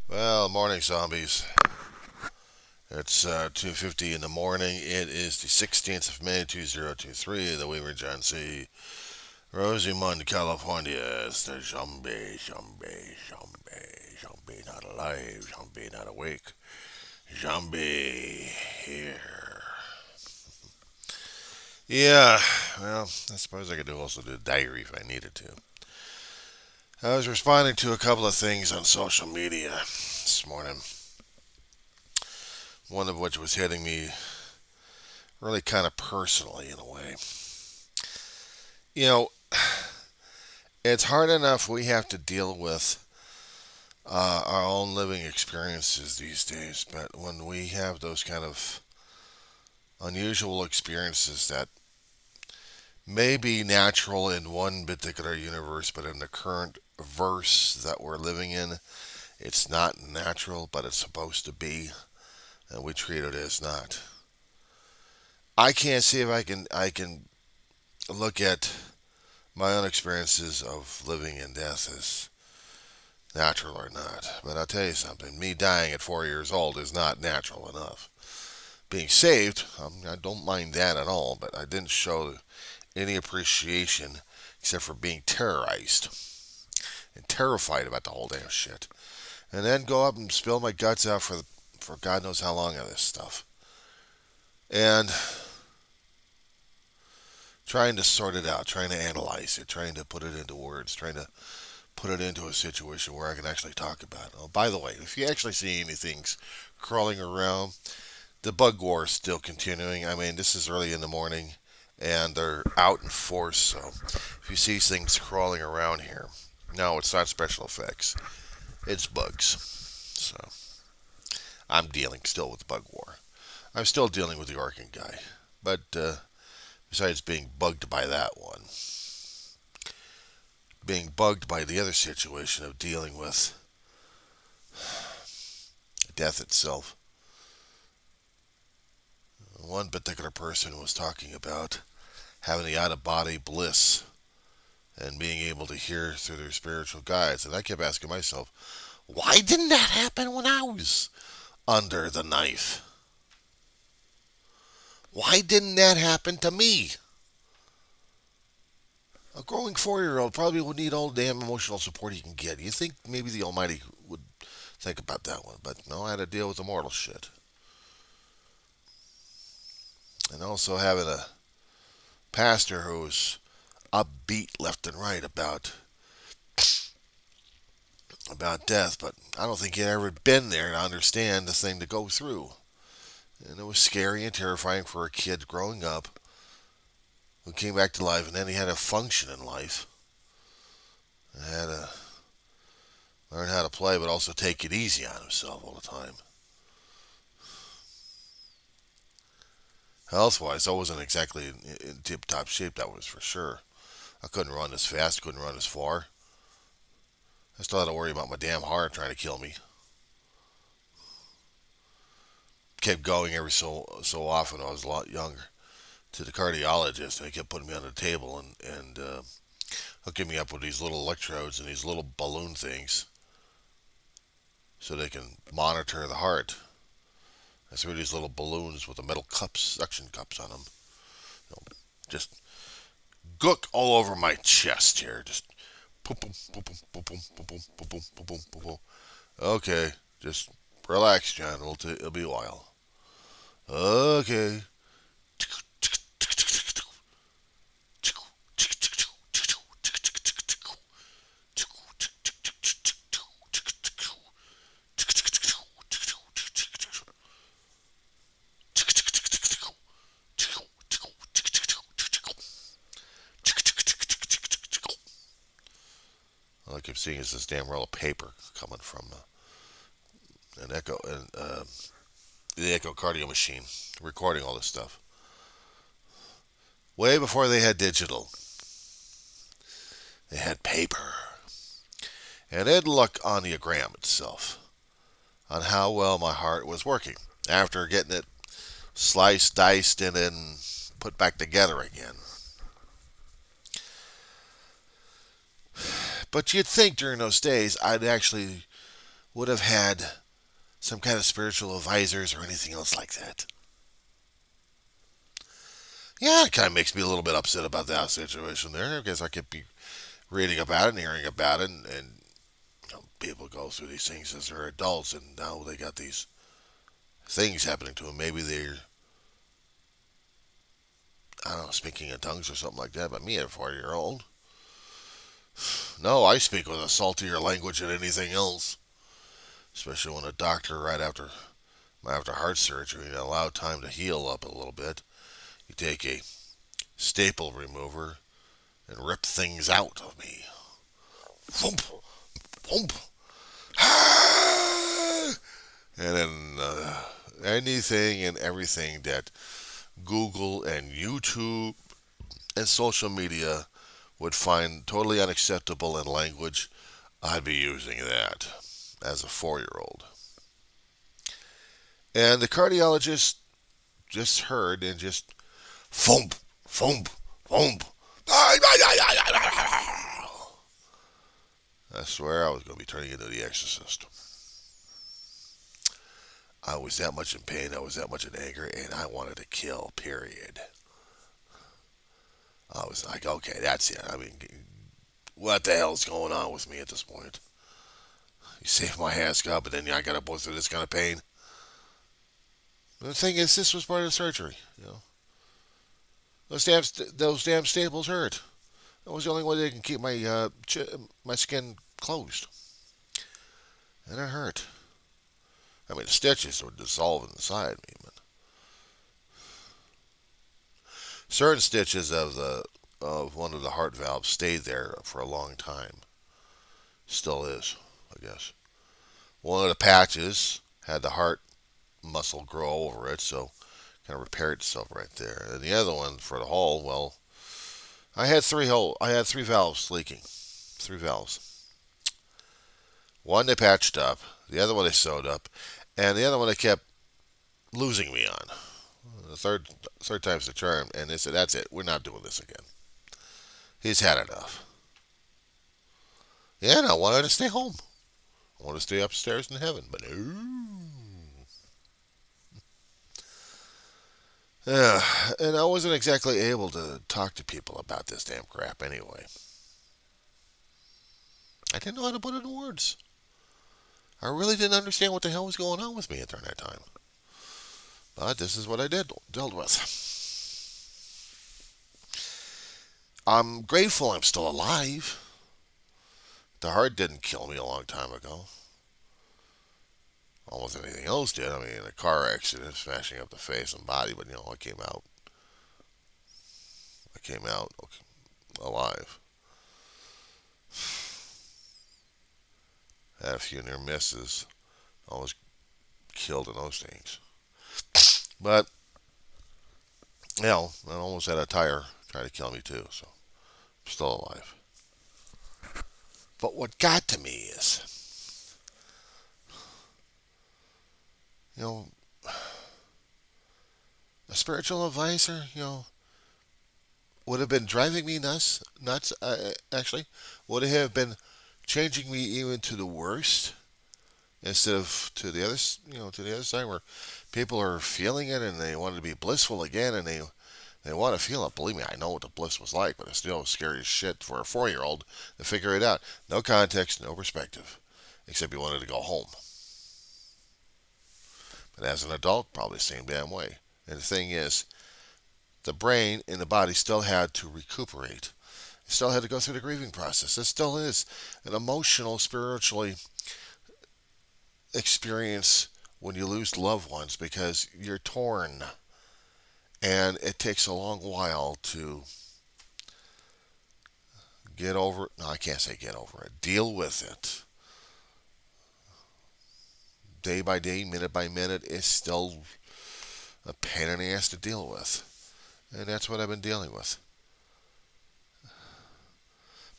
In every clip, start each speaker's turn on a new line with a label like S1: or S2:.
S1: Well, morning zombies. It's 2:50 in the morning. It is the 16th of May 2023. The Weaver John C. Rosamond, California. It's the zombie not alive, zombie not awake, zombie here. Yeah, well, I suppose I could also do a diary if I needed to. I was responding to a couple of things on social media this morning. One of which was hitting me really kind of personally in a way. You know, it's hard enough we have to deal with our own living experiences these days, but when we have those kind of unusual experiences that may be natural in one particular universe, but in the current verse that we're living in, it's not natural, but it's supposed to be, and we treat it as not. I can't see if I can look at my own experiences of living and death as natural or not. But I'll tell you something, me dying at 4 years old is not natural enough. Being saved, I don't mind that at all, but I didn't show any appreciation except for being terrorized and terrified about the whole damn shit. And then go up and spill my guts out for God knows how long of this stuff. And trying to sort it out, trying to analyze it, trying to put it into words, trying to put it into a situation where I can actually talk about it. Oh, by the way, if you actually see anything crawling around, the bug war is still continuing. I mean, this is early in the morning, and they're out in force. So, if you see things crawling around here, no, it's not special effects. It's bugs. So, I'm dealing still with the bug war. I'm still dealing with the Orkin guy, but besides being bugged by that one, being bugged by the other situation of dealing with death itself. One particular person was talking about having the out of body bliss and being able to hear through their spiritual guides. And I kept asking myself, why didn't that happen when I was under the knife? Why didn't that happen to me? A growing 4 year old probably would need all the damn emotional support he can get. You think maybe the Almighty would think about that one, but no, I had to deal with the mortal shit. And also having a pastor who's upbeat left and right about death, but I don't think he'd ever been there to understand the thing to go through. And it was scary and terrifying for a kid growing up who came back to life, and then he had to function in life. And had to learn how to play, but also take it easy on himself all the time. Health-wise, I wasn't exactly in tip-top shape, that was for sure. I couldn't run as fast, couldn't run as far. I still had to worry about my damn heart trying to kill me. Kept going every so often. I was a lot younger to the cardiologist, and he kept putting me on the table and hooking me up with these little electrodes and these little balloon things so they can monitor the heart. I threw these little balloons with the metal cups, suction cups on them. You know, just gook all over my chest here. Just boom, boom, boom, boom, boom, boom, boom, boom, boom, boom, boom, boom, boom. Okay, just relax, John. It'll be a while. Okay. All I keep seeing is this damn roll of paper coming from an echo and the echocardio machine, recording all this stuff. Way before they had digital, they had paper, and they'd look on the gram itself on how well my heart was working after getting it sliced, diced, and then put back together again. But you'd think during those days I'd actually would have had some kind of spiritual advisors or anything else like that. Yeah, it kind of makes me a little bit upset about that situation there because I could be reading about it and hearing about it, and people go through these things as they're adults, and now they got these things happening to them. Maybe they're, I don't know, speaking in tongues or something like that. But me, at a 40-year-old, no, I speak with a saltier language than anything else. Especially when a doctor, right after heart surgery, allowed time to heal up a little bit. You take a staple remover and rip things out of me. Thump, thump. And then anything and everything that Google and YouTube and social media would find totally unacceptable in language, I'd be using that as a 4-year-old. And the cardiologist just heard and just thump, thump, thump. I swear I was going to be turning into the exorcist. I was that much in pain, I was that much in anger, and I wanted to kill, period. I was like, okay, that's it. I mean, what the hell's going on with me at this point? You saved my ass, God, but then I got to go through this kind of pain. But the thing is, this was part of the surgery. Those damn staples hurt. That was the only way they can keep my skin closed, and it hurt. I mean, the stitches would dissolve inside me, but certain stitches of one of the heart valves stayed there for a long time. Still is, I guess. One of the patches had the heart muscle grow over it, so kind of repaired itself right there. And the other one for the hole, well, I had three valves leaking, three valves. One they patched up, the other one they sewed up, and the other one they kept losing me on. The third time's the charm, and they said, "That's it. We're not doing this again. He's had enough." Yeah, and I wanted to stay home. I wanted to stay upstairs in heaven, but no. Yeah, and I wasn't exactly able to talk to people about this damn crap anyway. I didn't know how to put it in words. I really didn't understand what the hell was going on with me during that time. But this is what I dealt with. I'm grateful I'm still alive. The heart didn't kill me a long time ago. Almost anything else did. I mean, a car accident, smashing up the face and body, but I came out. I came out alive. Had a few near misses. I was killed in those things. But, I almost had a tire try to kill me too, so I'm still alive. But what got to me is, you know, a spiritual advisor, would have been driving me nuts, actually, would have been changing me even to the worst instead of to the other side where people are feeling it and they want to be blissful again and they want to feel it. Believe me, I know what the bliss was like, but it's still scary as shit for a 4-year-old to figure it out. No context, no perspective, except you wanted to go home. But as an adult, probably the same damn way. And the thing is, the brain and the body still had to recuperate. It still had to go through the grieving process. It still is an emotional, spiritually experience when you lose loved ones because you're torn. And it takes a long while to get over it. No, I can't say get over it. Deal with it. Day by day, minute by minute, it's still a pain in the ass to deal with. And that's what I've been dealing with.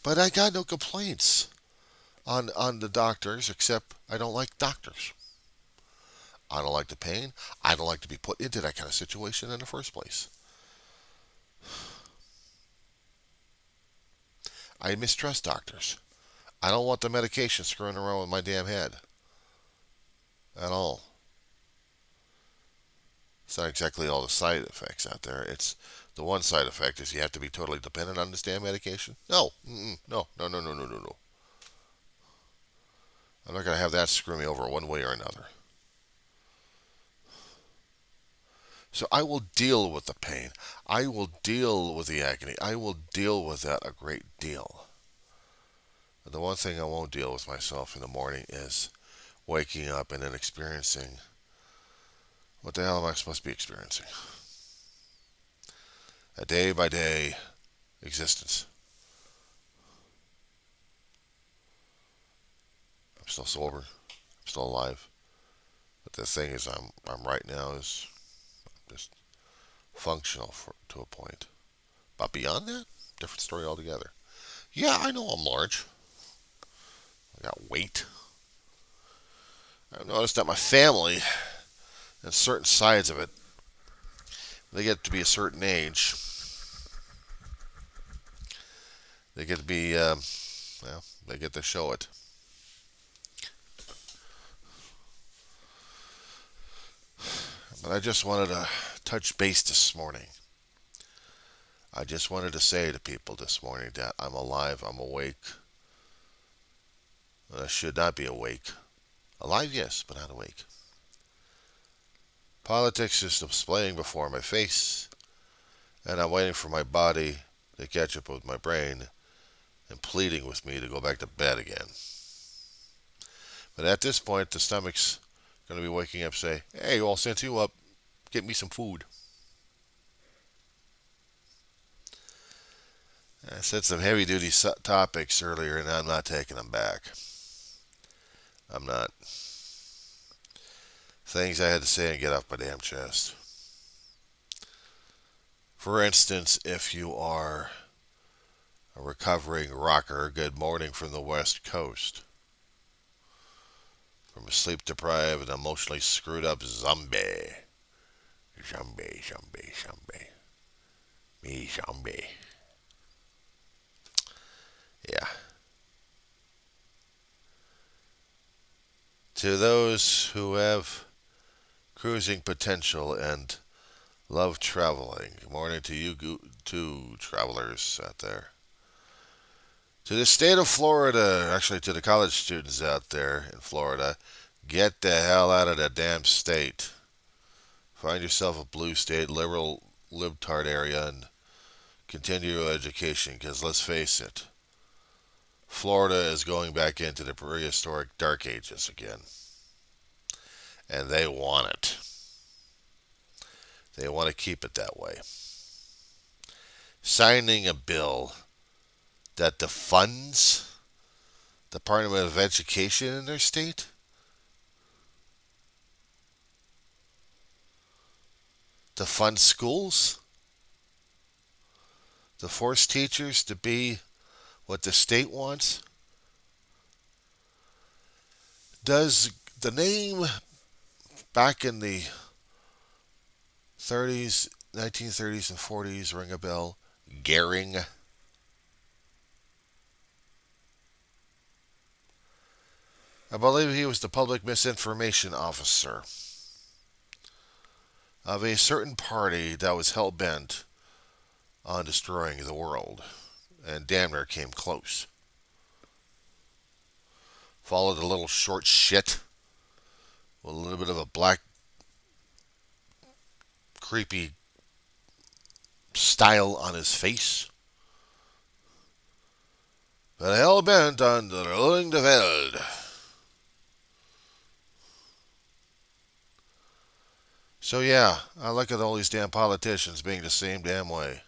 S1: But I got no complaints on the doctors, except I don't like doctors. I don't like the pain. I don't like to be put into that kind of situation in the first place. I mistrust doctors. I don't want the medication screwing around with my damn head. at all. It's not exactly all the side effects out there. It's the one side effect is you have to be totally dependent on this damn medication. No, no, no, no, no, no, no, no. I'm not going to have that screw me over one way or another. So I will deal with the pain. I will deal with the agony. I will deal with that a great deal. But the one thing I won't deal with myself in the morning is waking up and then experiencing what the hell am I supposed to be experiencing? A day by day existence. I'm still sober. I'm still alive. But the thing is, I'm right now is just functional to a point. But beyond that, different story altogether. Yeah, I know I'm large. I got weight. I've noticed that my family and certain sides of it, they get to be a certain age. They get to be, well, they get to show it. But I just wanted to touch base this morning. I just wanted to say to people this morning that I'm alive, I'm awake. I should not be awake. Alive, yes, but not awake. Politics is displaying before my face, and I'm waiting for my body to catch up with my brain and pleading with me to go back to bed again. But at this point, the stomach's going to be waking up saying, hey, I'll send you up. Get me some food. I said some heavy-duty topics earlier, and I'm not taking them back. I'm not. Things I had to say and get off my damn chest. For instance, if you are a recovering rocker, good morning from the West Coast. From a sleep-deprived and emotionally screwed-up zombie. Zombie, zombie, zombie. Me, zombie. Yeah. To those who have cruising potential and love traveling, good morning to you two travelers out there. To the state of Florida, actually to the college students out there in Florida, get the hell out of the damn state. Find yourself a blue state, liberal, libtard area, and continue your education, because let's face it, Florida is going back into the prehistoric dark ages again. And they want it. They want to keep it that way. Signing a bill that defunds the Department of Education in their state? To fund schools? To force teachers to be what the state wants? Does the name back in the 30s, 1930s and 40s ring a bell? Goering? I believe he was the public misinformation officer of a certain party that was hell-bent on destroying the world, and damn near came close. Followed a little short shit with a little bit of a black, creepy style on his face. But hell-bent on ruling the world. So yeah, I look at all these damn politicians being the same damn way.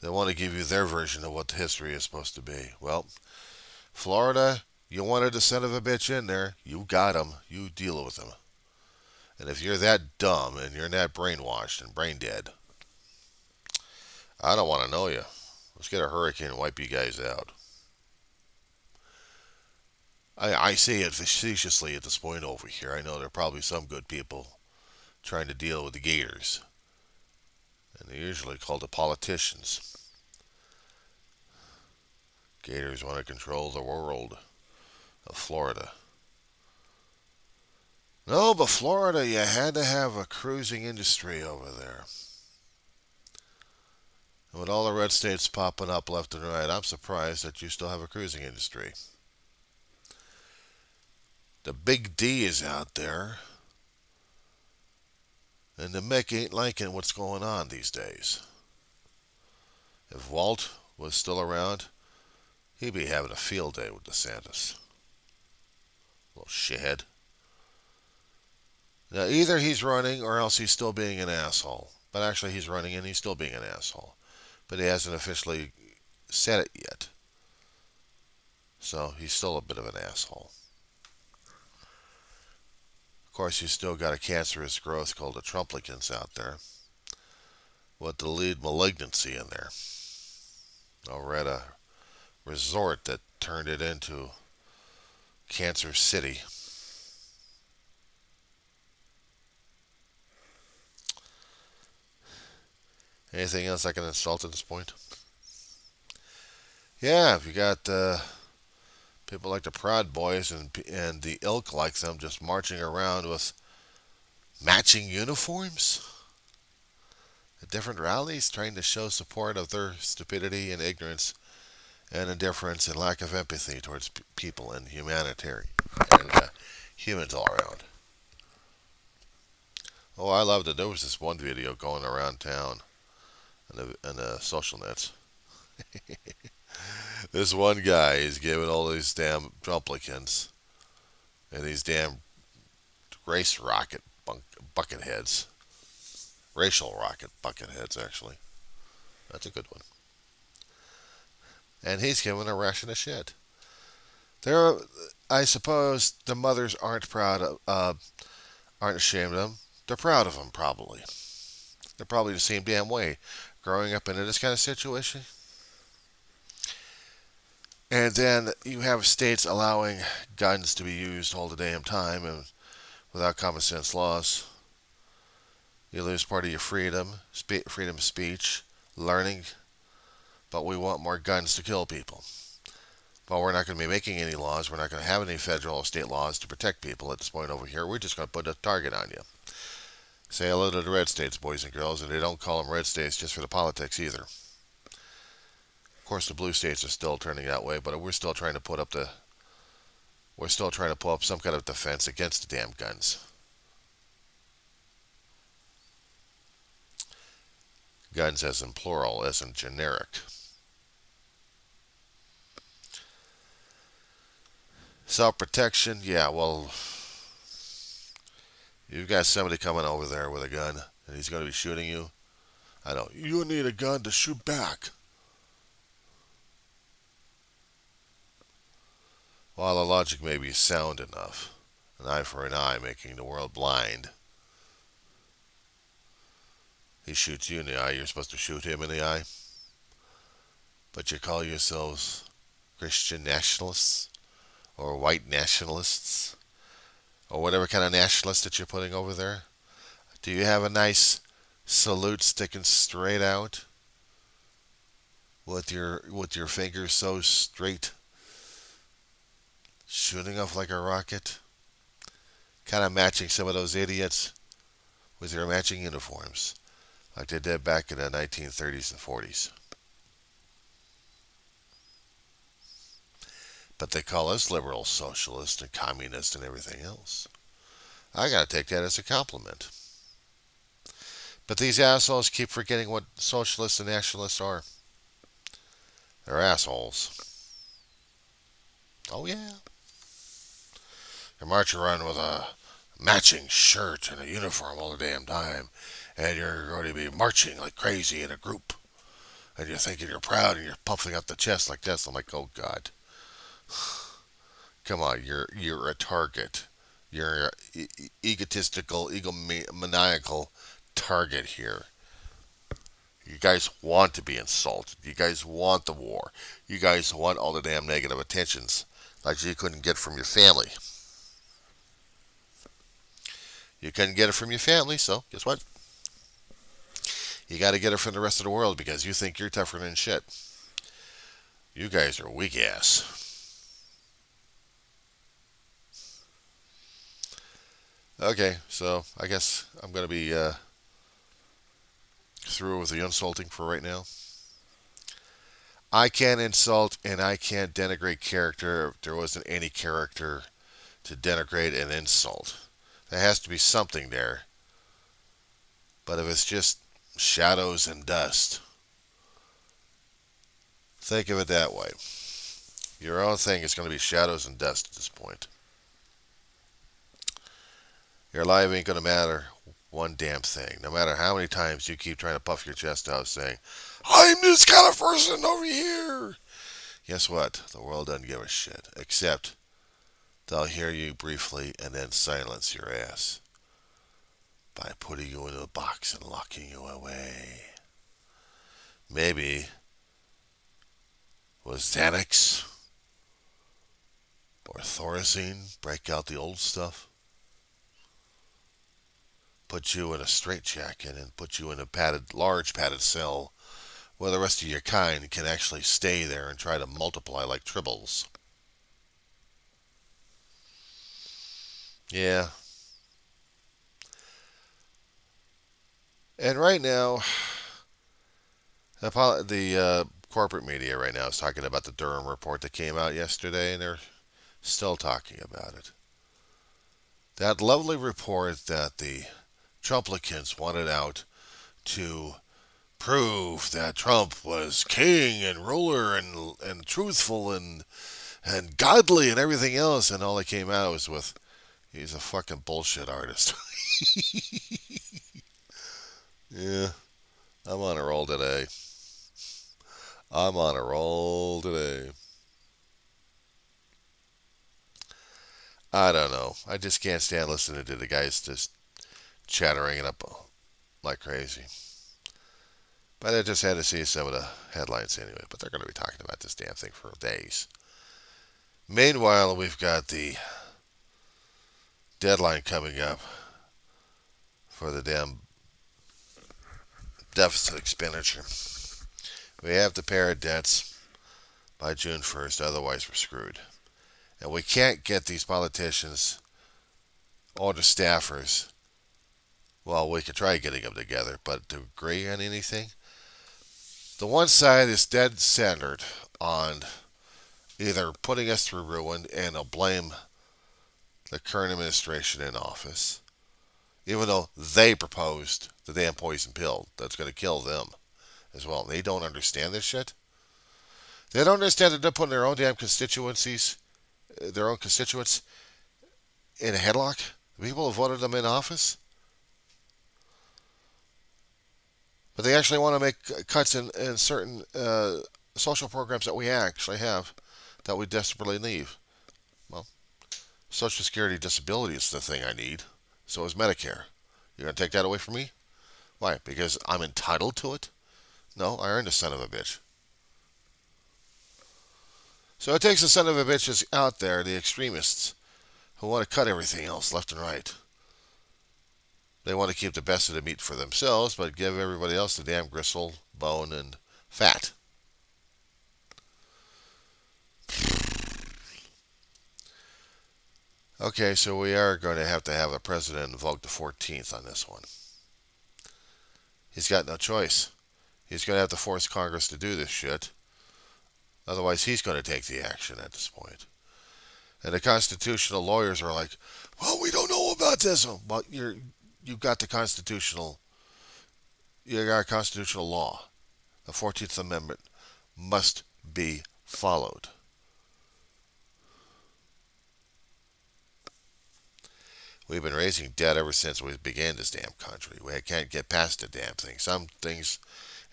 S1: They want to give you their version of what history is supposed to be. Well, Florida, you wanted a son of a bitch in there. You got him. You deal with him. And if you're that dumb and you're that brainwashed and brain dead, I don't want to know you. Let's get a hurricane and wipe you guys out. I say it facetiously at this point over here. I know there are probably some good people trying to deal with the gators. And they're usually called the politicians. Gators want to control the world. of Florida. No, but Florida, you had to have a cruising industry over there. And with all the red states popping up left and right, I'm surprised that you still have a cruising industry. The big D is out there, and the Mick ain't liking what's going on these days. If Walt was still around, he'd be having a field day with DeSantis. Little shithead. Now, either he's running or else he's still being an asshole. But actually, he's running and he's still being an asshole. But he hasn't officially said it yet. So he's still a bit of an asshole. Of course, he's still got a cancerous growth called a Trumplicans out there, with the lead malignancy in there. Over at a resort that turned it into Cancer City. Anything else I can insult at this point? Yeah, if you got people like the Proud Boys and the ilk like them just marching around with matching uniforms at different rallies, trying to show support of their stupidity and ignorance and indifference and lack of empathy towards people and humanitarian and humans all around. Oh, I loved it. There was this one video going around town on the social nets. This one guy is giving all these damn Trumplicans and these damn race rocket bucket heads. Racial rocket bucket heads, actually. That's a good one. And he's giving a ration of shit. There, I suppose the mothers aren't aren't ashamed of them. They're proud of them, probably. They're probably the same damn way, growing up into this kind of situation. And then you have states allowing guns to be used all the damn time and without common sense laws. You lose part of your freedom of speech, learning, but we want more guns to kill people. But we're not going to be making any laws. We're not going to have any federal or state laws to protect people at this point over here. We're just going to put a target on you. Say hello to the red states, boys and girls, and they don't call them red states just for the politics either. Of course, the blue states are still turning that way, but we're still trying to pull up some kind of defense against the damn guns. Guns as in plural, as in generic. Self-protection, yeah, well, you've got somebody coming over there with a gun, and he's going to be shooting you. I know, you need a gun to shoot back. While the logic may be sound enough, an eye for an eye making the world blind. He shoots you in the eye, you're supposed to shoot him in the eye. But you call yourselves Christian nationalists, or white nationalists, or whatever kind of nationalist that you're putting over there. Do you have a nice salute sticking straight out with your fingers so straight, shooting off like a rocket, kind of matching some of those idiots with their matching uniforms, like they did back in the 1930s and 40s. But they call us liberals, socialists, and communists, and everything else. I gotta take that as a compliment. But these assholes keep forgetting what socialists and nationalists are. They're assholes. Oh yeah. You march around with a matching shirt and a uniform all the damn time, and you're going to be marching like crazy in a group, and you're thinking you're proud, and you're puffing up the chest like this. I'm like, oh God. Come on, you're a target. You're an egotistical, egomaniacal target here. You guys want to be insulted. You guys want the war. You guys want all the damn negative attentions like you couldn't get from your family. You couldn't get it from your family, so guess what? You got to get it from the rest of the world because you think you're tougher than shit. You guys are weak ass. Okay, so I guess I'm going to be through with the insulting for right now. I can't insult and I can't denigrate character if there wasn't any character to denigrate and insult. There has to be something there. But if it's just shadows and dust, think of it that way. Your own thing is going to be shadows and dust at this point. Your life ain't going to matter one damn thing. No matter how many times you keep trying to puff your chest out saying, I'm this kind of person over here. Guess what? The world doesn't give a shit. Except they'll hear you briefly and then silence your ass by putting you into a box and locking you away. Maybe with Xanax or Thorazine, break out the old stuff, put you in a straitjacket and put you in a large padded cell where the rest of your kind can actually stay there and try to multiply like tribbles. Yeah. And right now, the corporate media right now is talking about the Durham report that came out yesterday, and they're still talking about it. That lovely report that the Trumplicans wanted out to prove that Trump was king and ruler and truthful and godly and everything else, and all that came out was with he's a fucking bullshit artist. Yeah, I'm on a roll today. I'm on a roll today. I don't know. I just can't stand listening to the guys just chattering it up like crazy. But I just had to see some of the headlines anyway. But they're going to be talking about this damn thing for days. Meanwhile, we've got the deadline coming up for the damn deficit expenditure. We have to pay our debts by June 1st, otherwise we're screwed. And we can't get these politicians or the staffers, well, we could try getting them together, but to agree on anything? The one side is dead centered on either putting us through ruin and they'll blame the current administration in office, even though they proposed the damn poison pill that's going to kill them as well. They don't understand this shit. They don't understand that they're putting their own damn their own constituents, in a headlock. The people who voted them in office. But they actually want to make cuts in certain social programs that we actually have that we desperately need. Well, Social Security disability is the thing I need. So is Medicare. You're going to take that away from me? Why? Because I'm entitled to it? No, I earned a son of a bitch. So it takes the son of a bitches out there, the extremists, who want to cut everything else left and right. They want to keep the best of the meat for themselves, but give everybody else the damn gristle, bone, and fat. Okay, so we are going to have a president invoke the 14th on this one. He's got no choice. He's going to have to force Congress to do this shit. Otherwise, he's going to take the action at this point. And the constitutional lawyers are like, well, we don't know about this. Well, you've got you got a constitutional law. The 14th Amendment must be followed. We've been raising debt ever since we began this damn country. We can't get past the damn thing. Some things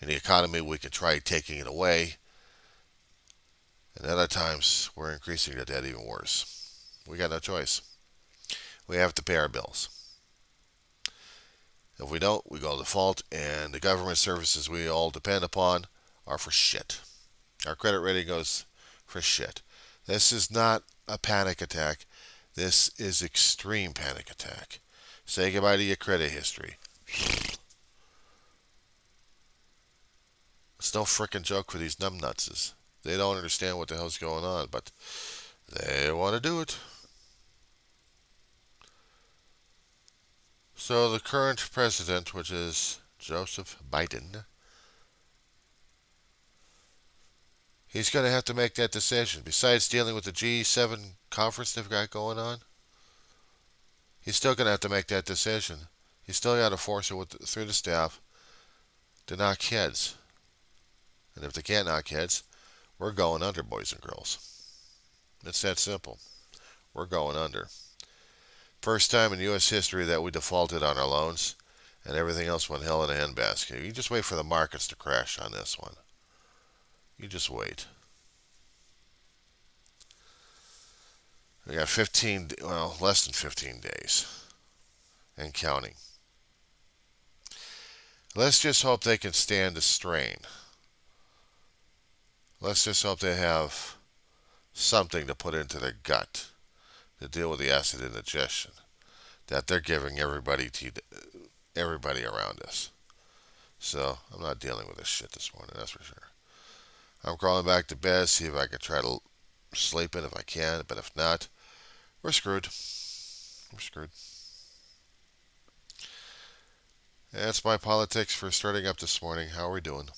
S1: in the economy we can try taking it away, and other times we're increasing the debt even worse. We got no choice. We have to pay our bills. If we don't, we go default, and the government services we all depend upon are for shit. Our credit rating goes for shit. This is not a panic attack. This is extreme panic attack. Say goodbye to your credit history. It's no frickin' joke for these numbnutses. They don't understand what the hell's going on, but they want to do it. So the current president, which is Joseph Biden, he's going to have to make that decision. Besides dealing with the G7 conference they've got going on, he's still going to have to make that decision. He's still got to force it through the staff to knock heads. And if they can't knock heads, we're going under, boys and girls. It's that simple. We're going under. First time in U.S. history that we defaulted on our loans and everything else went hell in a handbasket. You just wait for the markets to crash on this one. You just wait. We got less than 15 days and counting. Let's just hope they can stand the strain. Let's just hope they have something to put into their gut to deal with the acid indigestion that they're giving everybody around us. So I'm not dealing with this shit this morning, that's for sure. I'm crawling back to bed, see if I can try to sleep in if I can, but if not, we're screwed. We're screwed. That's my politics for starting up this morning. How are we doing?